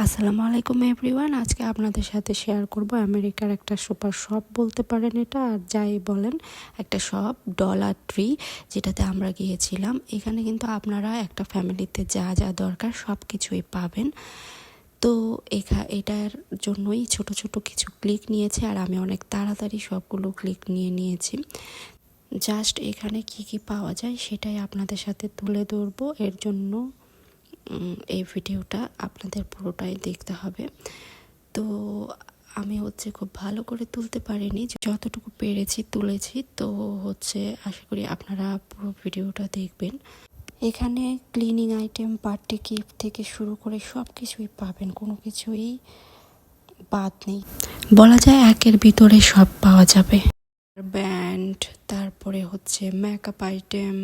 আসসালামু আলাইকুম এভরিওয়ান। আজকে আপনাদের সাথে শেয়ার করব আমেরিকার একটা সুপার শপ বলতে পারেন এটা, আর যাই বলেন একটা শপ, ডলার ট্রি, যেটাতে আমরা গিয়েছিলাম। এখানে কিন্তু আপনারা একটা ফ্যামিলিতে যা যা দরকার সব কিছুই পাবেন। তো এটার জন্যই ছোট ছোট কিছু ক্লিক নিয়েছে, আর আমি অনেক তাড়াতাড়ি সবগুলো ক্লিক নিয়েছি। জাস্ট এখানে কি কি পাওয়া যায় সেটাই আপনাদের সাথে তুলে ধরবো। এর জন্য এই ভিডিওটা আপনাদের পুরোটাই দেখতে হবে। তো আমি খুব ভালো করে তুলতে পারিনি, যতটুকু পেরেছি তুলেছি। তো আশা করি আপনারা পুরো ভিডিওটা দেখবেন। এখানে ক্লিনিং আইটেম, বার্থডে গিফট থেকে শুরু করে সব কিছুই পাবেন, কোনো কিছুই বাদ নেই। বলা যায় একের ভিতরে সব পাওয়া যাবে। ব্যান্ড, তারপরে মেকআপ আইটেম,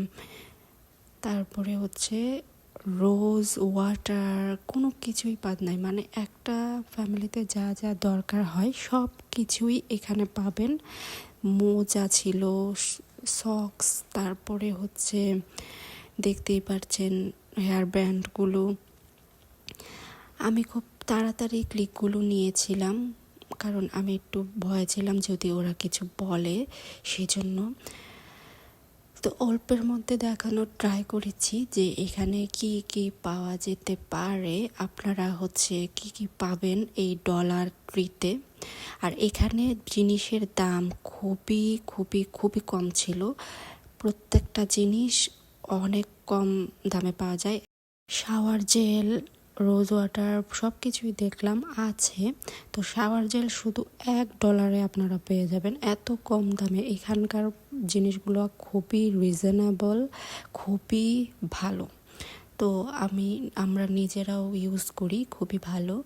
তারপরে রোজ ওয়াটার, কোনো কিছুই বাদ নাই। মানে একটা ফ্যামিলিতে যা যা দরকার হয় সব কিছুই এখানে পাবেন। মোজা ছিল, সক্স, তারপরে দেখতেই পাচ্ছেন হেয়ার ব্যান্ডগুলো। আমি খুব তাড়াতাড়ি ক্লিকগুলো নিয়েছিলাম, কারণ আমি একটু ভয় ছিলাম যদি ওরা কিছু বলে, সেজন্য। তো অল্পের মধ্যে দেখানোর ট্রাই করেছি যে এখানে কি কি পাওয়া যেতে পারে, আপনারা কি কি পাবেন এই ডলার ট্রিতে। আর এখানে জিনিসের দাম খুবই খুবই খুবই কম ছিল। প্রত্যেকটা জিনিস অনেক কম দামে পাওয়া যায়। শাওয়ার জেল, রোজ ওয়াটার সব কিছুই দেখলাম আছে। তো শাওয়ার জেল শুধু $1 আপনারা পেয়ে যাবেন, এত কম দামে। এখানকার জিনিসগুলো খুবই রিজনেবল, খুবই ভালো। তো আমরা নিজেরাও ইউজ করি, খুবই ভালো।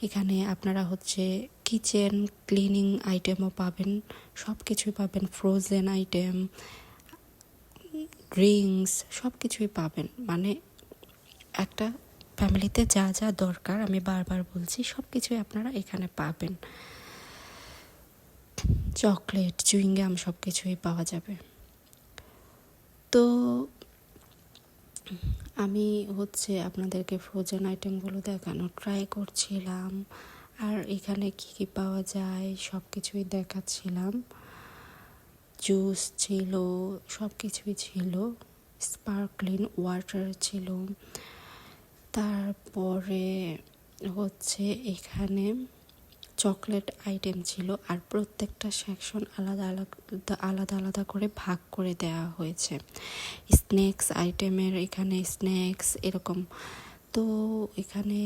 এখানে আপনারা কিচেন ক্লিনিং আইটেমও পাবেন, সব কিছুই পাবেন, ফ্রোজেন আইটেম, ড্রিঙ্কস, সব কিছুই পাবেন। মানে একটা ফ্যামিলিতে যা যা দরকার, আমি বারবার বলছি, সব কিছুই আপনারা এখানে পাবেন। চকলেট, চুইংগাম সব কিছুই পাওয়া যাবে। তো আমি আপনাদেরকে ফ্রোজেন আইটেমগুলো দেখানোর ট্রাই করছিলাম, আর এখানে কি কি পাওয়া যায় সব কিছুই দেখাচ্ছিলাম। জুস ছিল, সব কিছুই ছিল, স্পার্কলিং ওয়াটার ছিল। তারপরে এখানে চকলেট আইটেম ছিল, আর প্রত্যেকটা সেকশন আলাদা আলাদা আলাদা করে ভাগ করে দেওয়া হয়েছে। স্ন্যাক্স আইটেমের এখানে স্ন্যাক্স এরকম। তো এখানে